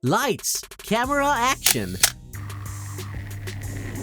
Lights, camera, action!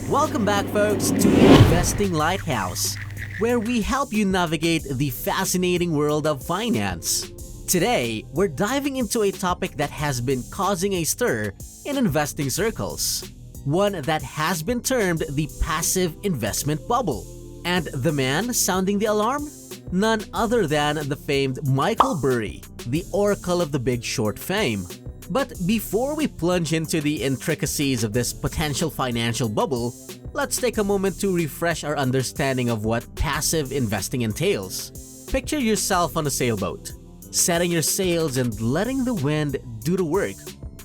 Welcome back, folks, to Investing Lighthouse, where we help you navigate the fascinating world of finance. Today, we're diving into a topic that has been causing a stir in investing circles. One that has been termed the passive investment bubble. And the man sounding the alarm? None other than the famed Michael Burry, the oracle of the Big Short fame. But before we plunge into the intricacies of this potential financial bubble, let's take a moment to refresh our understanding of what passive investing entails. Picture yourself on a sailboat, setting your sails and letting the wind do the work.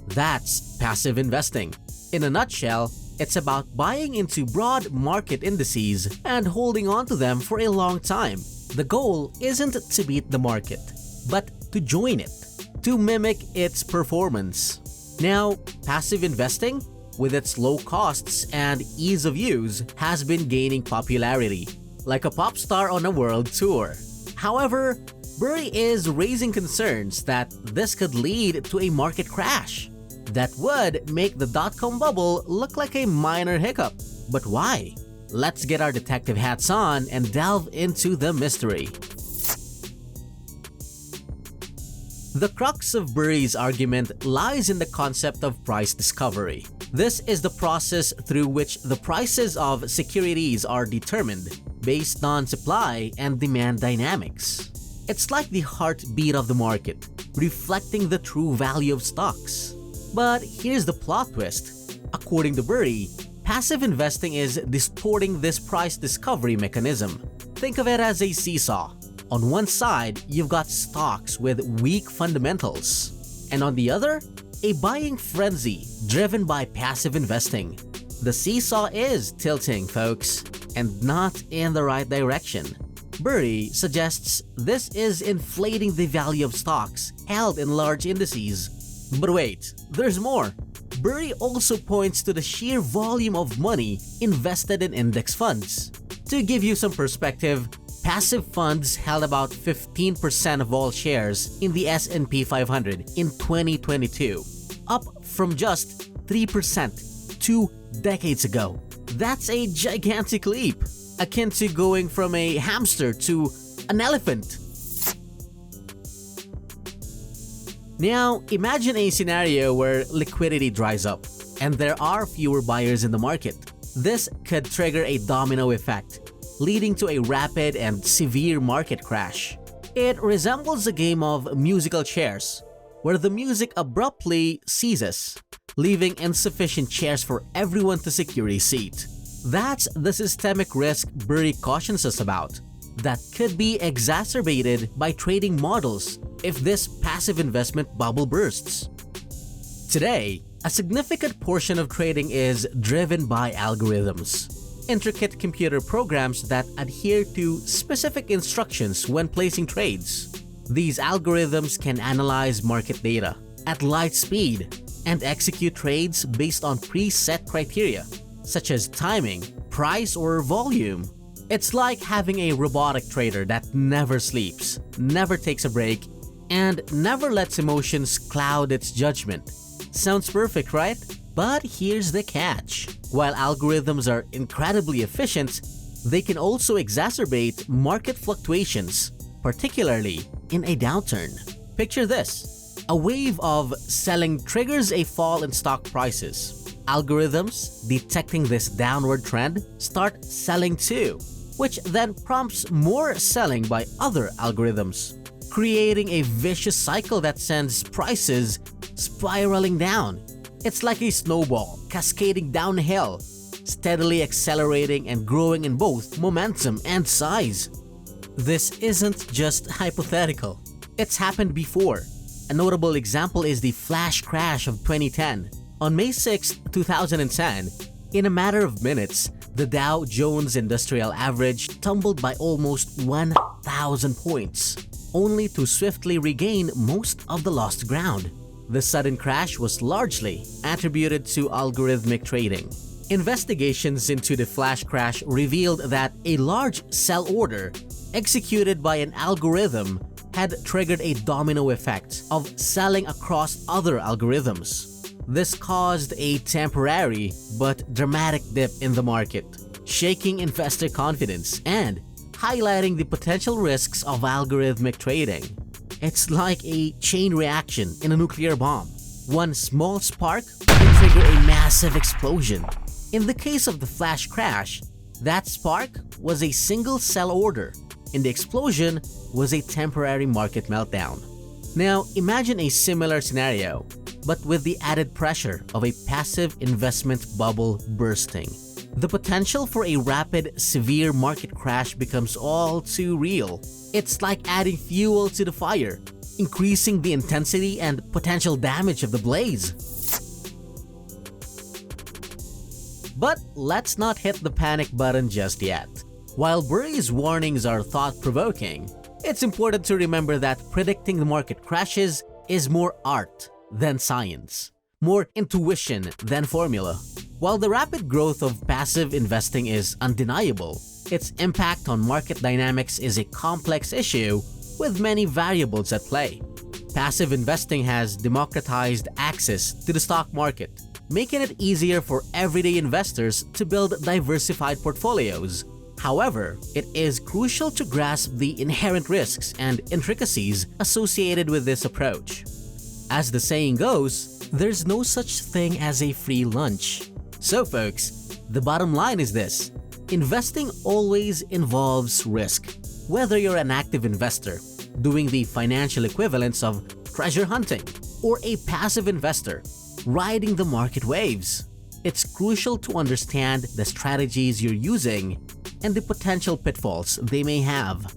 That's passive investing. In a nutshell, it's about buying into broad market indices and holding on to them for a long time. The goal isn't to beat the market, but to join it, to mimic its performance. Now, passive investing, with its low costs and ease of use, has been gaining popularity, like a pop star on a world tour. However, Burry is raising concerns that this could lead to a market crash that would make the dot-com bubble look like a minor hiccup. But why? Let's get our detective hats on and delve into the mystery. The crux of Burry's argument lies in the concept of price discovery. This is the process through which the prices of securities are determined based on supply and demand dynamics. It's like the heartbeat of the market, reflecting the true value of stocks. But here's the plot twist. According to Burry, passive investing is distorting this price discovery mechanism. Think of it as a seesaw. On one side, you've got stocks with weak fundamentals, and on the other, a buying frenzy driven by passive investing. The seesaw is tilting, folks, and not in the right direction. Burry suggests this is inflating the value of stocks held in large indices. But wait, there's more. Burry also points to the sheer volume of money invested in index funds. To give you some perspective, passive funds held about 15% of all shares in the S&P 500 in 2022, up from just 3% 2 decades ago. That's a gigantic leap, akin to going from a hamster to an elephant. Now, imagine a scenario where liquidity dries up and there are fewer buyers in the market. This could trigger a domino effect, leading to a rapid and severe market crash. It resembles a game of musical chairs, where the music abruptly ceases, leaving insufficient chairs for everyone to secure a seat. That's the systemic risk Burry cautions us about, that could be exacerbated by trading models if this passive investment bubble bursts. Today, a significant portion of trading is driven by algorithms, intricate computer programs that adhere to specific instructions when placing trades. These algorithms can analyze market data at light speed and execute trades based on preset criteria, such as timing, price, or volume. It's like having a robotic trader that never sleeps, never takes a break, and never lets emotions cloud its judgment. Sounds perfect, right? But here's the catch. While algorithms are incredibly efficient, they can also exacerbate market fluctuations, particularly in a downturn. Picture this. A wave of selling triggers a fall in stock prices. Algorithms, detecting this downward trend, start selling too, which then prompts more selling by other algorithms, creating a vicious cycle that sends prices spiraling down. It's like a snowball cascading downhill, steadily accelerating and growing in both momentum and size. This isn't just hypothetical. It's happened before. A notable example is the flash crash of 2010. On May 6, 2010, in a matter of minutes, the Dow Jones Industrial Average tumbled by almost 1,000 points, only to swiftly regain most of the lost ground. The sudden crash was largely attributed to algorithmic trading. Investigations into the flash crash revealed that a large sell order executed by an algorithm had triggered a domino effect of selling across other algorithms. This caused a temporary but dramatic dip in the market, shaking investor confidence and highlighting the potential risks of algorithmic trading. It's like a chain reaction in a nuclear bomb. One small spark can trigger a massive explosion. In the case of the flash crash, that spark was a single sell order, and the explosion was a temporary market meltdown. Now, imagine a similar scenario, but with the added pressure of a passive investment bubble bursting. The potential for a rapid, severe market crash becomes all too real. It's like adding fuel to the fire, increasing the intensity and potential damage of the blaze. But let's not hit the panic button just yet. While Burry's warnings are thought-provoking, it's important to remember that predicting the market crashes is more art than science, more intuition than formula. While the rapid growth of passive investing is undeniable, its impact on market dynamics is a complex issue with many variables at play. Passive investing has democratized access to the stock market, making it easier for everyday investors to build diversified portfolios. However, it is crucial to grasp the inherent risks and intricacies associated with this approach. As the saying goes, there's no such thing as a free lunch. So folks, the bottom line is this: investing always involves risk. Whether you're an active investor, doing the financial equivalents of treasure hunting, or a passive investor, riding the market waves, it's crucial to understand the strategies you're using and the potential pitfalls they may have.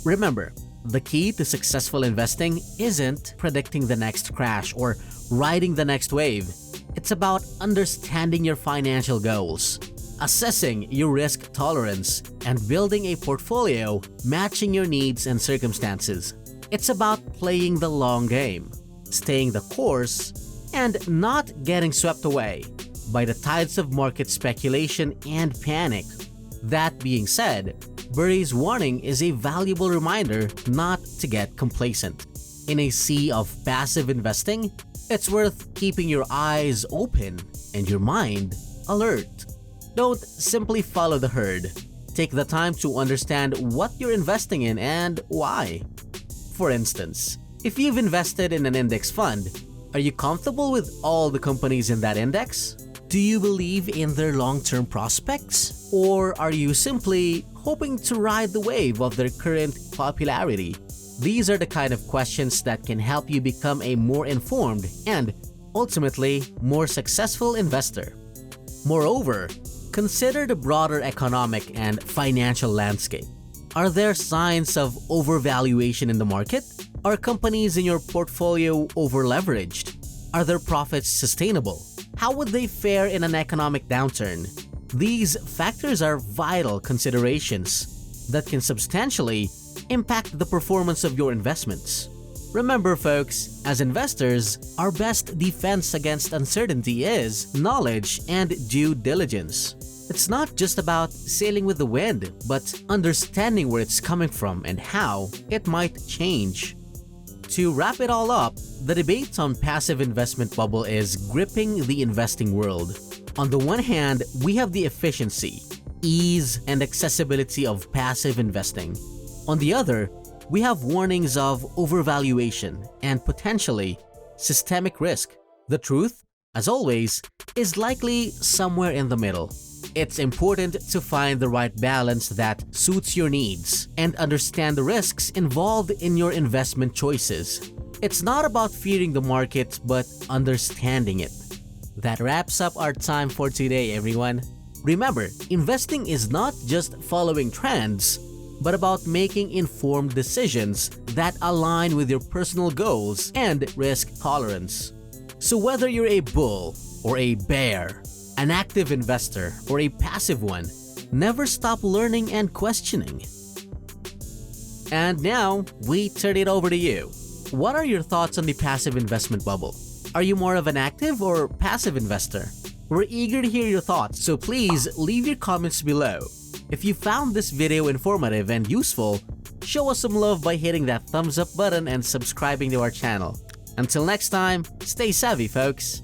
Remember, the key to successful investing isn't predicting the next crash or riding the next wave. It's about understanding your financial goals, assessing your risk tolerance, and building a portfolio matching your needs and circumstances. It's about playing the long game, staying the course, and not getting swept away by the tides of market speculation and panic. That being said, Burry's warning is a valuable reminder not to get complacent. In a sea of passive investing, it's worth keeping your eyes open and your mind alert. Don't simply follow the herd. Take the time to understand what you're investing in and why. For instance, if you've invested in an index fund, are you comfortable with all the companies in that index? Do you believe in their long-term prospects? Or are you simply hoping to ride the wave of their current popularity? These are the kind of questions that can help you become a more informed and, ultimately, more successful investor. Moreover, consider the broader economic and financial landscape. Are there signs of overvaluation in the market? Are companies in your portfolio overleveraged? Are their profits sustainable? How would they fare in an economic downturn? These factors are vital considerations that can substantially impact the performance of your investments. Remember folks, as investors, our best defense against uncertainty is knowledge and due diligence. It's not just about sailing with the wind, but understanding where it's coming from and how it might change. To wrap it all up, the debate on passive investment bubble is gripping the investing world. On the one hand, we have the efficiency, ease, and accessibility of passive investing. On the other, we have warnings of overvaluation and potentially systemic risk. The truth, as always, is likely somewhere in the middle. It's important to find the right balance that suits your needs and understand the risks involved in your investment choices. It's not about fearing the market, but understanding it. That wraps up our time for today, everyone. Remember, investing is not just following trends, but about making informed decisions that align with your personal goals and risk tolerance. So whether you're a bull or a bear, an active investor or a passive one, never stop learning and questioning. And now, we turn it over to you. What are your thoughts on the passive investment bubble? Are you more of an active or passive investor? We're eager to hear your thoughts, so please leave your comments below. If you found this video informative and useful, show us some love by hitting that thumbs up button and subscribing to our channel. Until next time, stay savvy, folks!